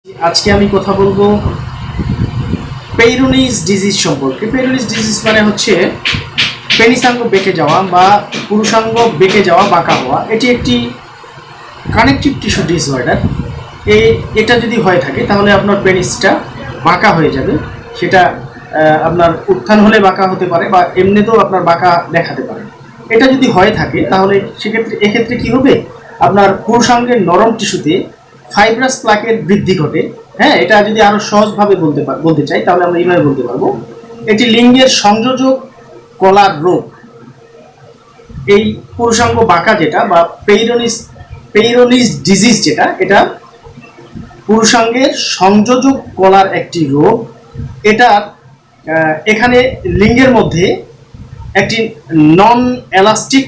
আজকে আমি কথা বলবো পেইরোনিস ডিজিজ সম্পর্কে। পেইরোনিস ডিজিজ মানে হচ্ছে পেনিসাঙ্গ বেঁকে যাওয়া বা পুরুষাঙ্গ বেঁকে যাওয়া, বাঁকা হওয়া। এটি একটি কানেকটিভ টিস্যু ডিসঅর্ডার। এটা যদি হয়ে থাকে তাহলে আপনার পেনিসটা বাঁকা হয়ে যাবে। সেটা আপনার উত্থান হলে বাঁকা হতে পারে বা এমনিতেও আপনার বাঁকা দেখাতে পারে। এটা যদি হয়ে থাকে তাহলে এক্ষেত্রে কি হবে, আপনার পুরুষাঙ্গের নরম টিস্যুতে ফাইব্রাস প্লাকের বৃদ্ধি ঘটে। হ্যাঁ, এটা যদি আরো সহজভাবে বলতে চাই তাহলে আমরা এইভাবে বলতে পারবো, এটি লিঙ্গের সংযোজক কলার রোগ। এই পুরুষাঙ্গ বাঁকা যেটা বা পেইরোনিস ডিজিজ যেটা, এটা পুরুষাঙ্গের সংযোজক কলার একটি রোগ। এটা এখানে লিঙ্গের মধ্যে একটি নন এলাস্টিক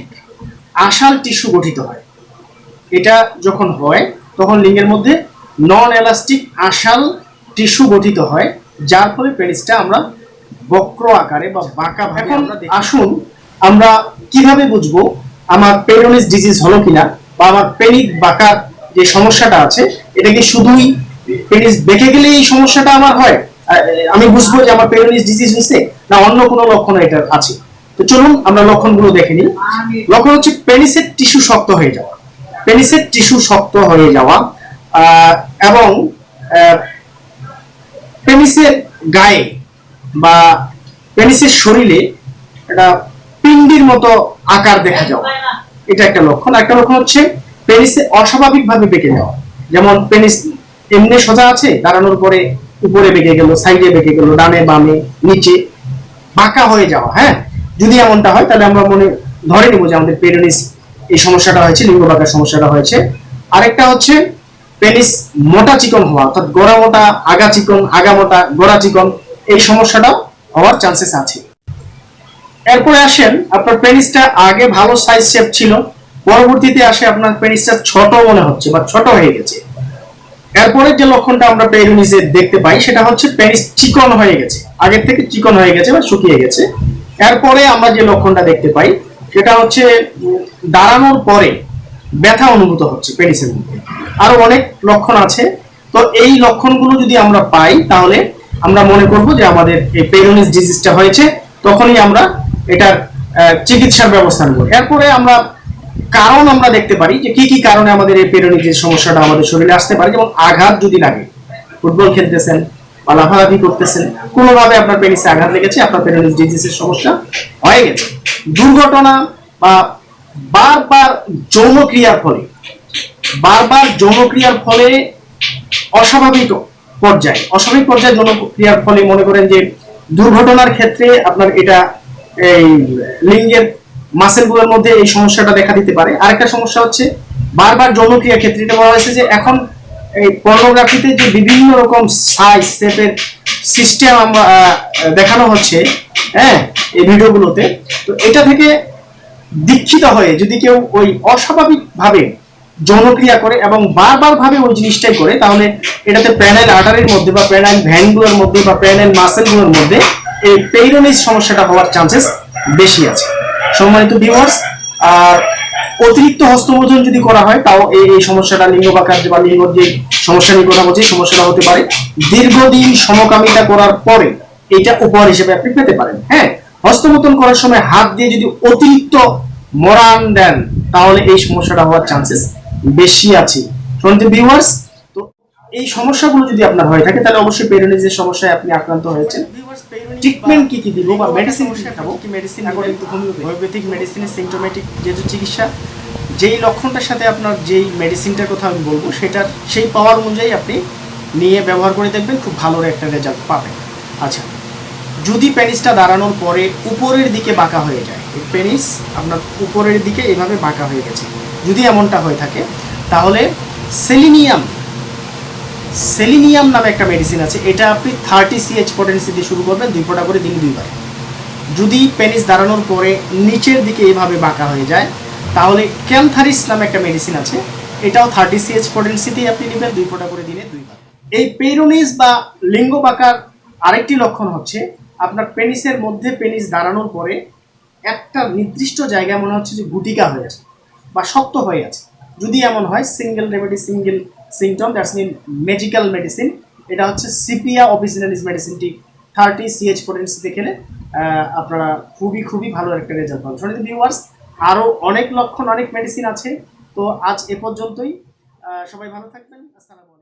আশাল টিস্যু গঠিত হয়। এটা যখন হয় তখন লিঙ্গের মধ্যে নন এলাস্টিক আশাল টিস্যু গঠিত হয়, যার ফলে পেনিসটা আমরা বক্র আকারে বা বাঁকা ভাবে আমরা দেখি। আসুন আমরা কিভাবে বুঝবো আমার পেইরোনিস ডিজিজ হলো কিনা, বা আমার পেনিস বাঁকার যে সমস্যাটা আছে এটা কি শুধুই পেনিস বেঁকে গেলে এই সমস্যাটা আমার হয়, আমি বুঝবো যে আমার পেইরোনিস ডিজিজ হয়েছে, না অন্য কোনো লক্ষণ এটা আছে। তো চলুন আমরা লক্ষণগুলো দেখে নিই। লক্ষণ হচ্ছে পেনিসের টিস্যু শক্ত হয়ে যাওয়া। পেনিসের টিস্যু শক্ত হয়ে যাওয়া এবং পেনিসের গায়ে বা পেনিসের শরীরে একটা পিণ্ডির মতো আকার দেখা যাওয়া, এটা একটা লক্ষণ। একটা লক্ষণ হচ্ছে পেনিসে অস্বাভাবিকভাবে বেঁকে যাওয়া। যেমন পেনিস এমনি সোজা আছে, দাঁড়ানোর পরে উপরে বেঁকে গেল, সাইডে বেঁকে গেল, ডানে বামে নিচে বাঁকা হয়ে যাওয়া। হ্যাঁ, যদি এমনটা হয় তাহলে আমরা ধরে নেব যে আমাদের পেইরোনিস এই সমস্যাটা হয়েছে, লিঙ্গ বাঁকার সমস্যাটা হয়েছে। আরেকটা হচ্ছে পেনিস মোটা চিকন হওয়া, অর্থাৎ গোড়া মোটা আগা চিকন, আগা মোটা গোড়া চিকন, এই সমস্যাটাও হওয়ার চান্সেস আছে। এরপরে আসেন, আপনার পেনিসটা আগে ভালো সাইজ শেপ ছিল, পরবর্তীতে আসে আপনার পেনিসটা ছোট মনে হচ্ছে বা ছোট হয়ে গেছে। এরপরে যে লক্ষণটা আমরা পেইরোনিসে দেখতে পাই সেটা হচ্ছে পেনিস চিকন হয়ে গেছে, আগের থেকে চিকন হয়ে গেছে বা শুকিয়ে গেছে। এরপরে আমরা যে লক্ষণটা দেখতে পাই সেটা হচ্ছে দাঁড়ানোর পরে ব্যথা অনুভূত হচ্ছে পেনিসের মধ্যে। আরো অনেক লক্ষণ আছে। তো এই লক্ষণগুলো যদি আমরা পাই তাহলে আমরা মনে করব যে আমাদের এই পেইরোনিস ডিজিজটা হয়েছে, তখনই আমরা এটার চিকিৎসার ব্যবস্থা নেব। এরপরে আমরা কারণ আমরা দেখতে পারি যে কি কি কারণে আমাদের এই পেইরোনিস সমস্যাটা আমাদের শরীরে আসতে পারে। যেমন আঘাত যদি লাগে, ফুটবল খেলতেছেন বা লাফালাফি করতেছেন, কোনোভাবে আপনার পেনিসে আঘাত লেগেছে, আপনার পেইরোনিস ডিজিজের সমস্যা হয়ে গেছে। দুর্ঘটনা বা বারবার যৌনক্রিয়ার ফলে অস্বাভাবিক পর্যায়ে যৌনক্রিয়ার ফলে, মনে করেন যে দুর্ঘটনার ক্ষেত্রে আপনার এটা এই লিঙ্গের মাসেলগুলোর মধ্যে এই সমস্যাটা দেখা দিতে পারে। আরেকটা সমস্যা হচ্ছে বারবার যৌনক্রিয়ার ক্ষেত্রে, এটা বলা হয়েছে যে এখন এই পর্নোগ্রাফিতে যে বিভিন্ন রকম সাইজ শেপের সিস্টেম আমরা দেখানো হচ্ছে, হ্যাঁ, এই ভিডিওগুলোতে। তো এটা থেকে দীক্ষিত হয়ে যদি কেউ ওই অস্বাভাবিক ভাবে যৌনক্রিয়া করে এবং বারবার ভাবে ওই জিনিসটাই করে, তাহলে এটাতে প্যানেল আর্টারির মধ্যে বা প্যানেল ভ্যানগুলোর মধ্যে বা প্যানেল মাসেলগুলোর মধ্যে এই পেইরোনিস সমস্যাটা হওয়ার চান্সেস বেশি আছে। সম্মানিত ভিউয়ার্স, আর অতিরিক্ত হস্তমোচন যদি করা হয় তাও এই সমস্যাটা, লিঙ্গ বাঁকার বা লিঙ্গ যে সমস্যা নিয়ে কথা বলছি, সমস্যাটা হতে পারে। দীর্ঘদিন সমকামিতা করার পরে এটা উপহার হিসেবে আপনি পেতে পারেন। হ্যাঁ, হস্তমোচন করার সময় হাত দিয়ে যদি অতিরিক্ত মরান দেন তাহলে এই সমস্যাটা হওয়ার চান্সেস বেশি আছে। সম্মানিত ভিউয়ার্স, তো এই সমস্যাগুলো যদি আপনার হয়ে থাকে তাহলে অবশ্যই পেইরোনিসের সমস্যায় আপনি আক্রান্ত হয়েছেন। ট্রিটমেন্ট কি দিব বা মেডিসিন খাবো, কি মেডিসিন হোমিওপ্যাথিক মেডিসিনের সিম্পটোমেটিক যেহেতু চিকিৎসা, যেই লক্ষণটার সাথে আপনার যেই মেডিসিনটার কথা আমি বলবো সেটার সেই পাওয়ার অনুযায়ী আপনি নিয়ে ব্যবহার করে দেখবেন, খুব ভালো একটা রেজাল্ট পাবেন। আচ্ছা, যদি পেনিসটা দাঁড়ানোর পরে উপরের দিকে বাঁকা হয়ে যায়, পেনিস আপনার উপরের দিকে এভাবে বাঁকা হয়ে গেছে, যদি এমনটা হয়ে থাকে তাহলে সেলিনিয়াম নামে একটা মেডিসিন আছে। এটা আপনি 30 CH পটেন্সি দিয়ে শুরু করবেন, 2 ফোঁটা করে দিনে 2 বার। যদি পেনিস দাঁড়ানোর পরে নিচের দিকে এভাবে বাঁকা হয়ে যায় তাহলে ক্যান্থারিস নামে একটা মেডিসিন আছে, এটাও 30 CH পটেন্সিতেই আপনি নেবেন, 2 ফোঁটা করে দিনে 2 বার। এই পেইরোনিস বা লিঙ্গ বাঁকার আরেকটি লক্ষণ হচ্ছে আপনার পেনিসের মধ্যে পেনিস দাঁড়ানোর পরে একটা নির্দিষ্ট জায়গায় মনে হচ্ছে যে গুটিকা হয়ে আছে বা শক্ত হয়ে আছে। যদি এমন হয় single symptom, that's mean magical medicine. এটা হচ্ছে সিপিয়া অফিসিনালিস মেডিসিনটি 30 CH পোটেন্সিতে খেলে আপনারা খুবই খুবই ভালো একটা রেজাল্ট পাবেন। সো ভিউয়ার্স, আরও অনেক লক্ষণ, অনেক মেডিসিন আছে। তো আজ এ পর্যন্তই। সবাই ভালো থাকবেন। আসসালামু আলাইকুম।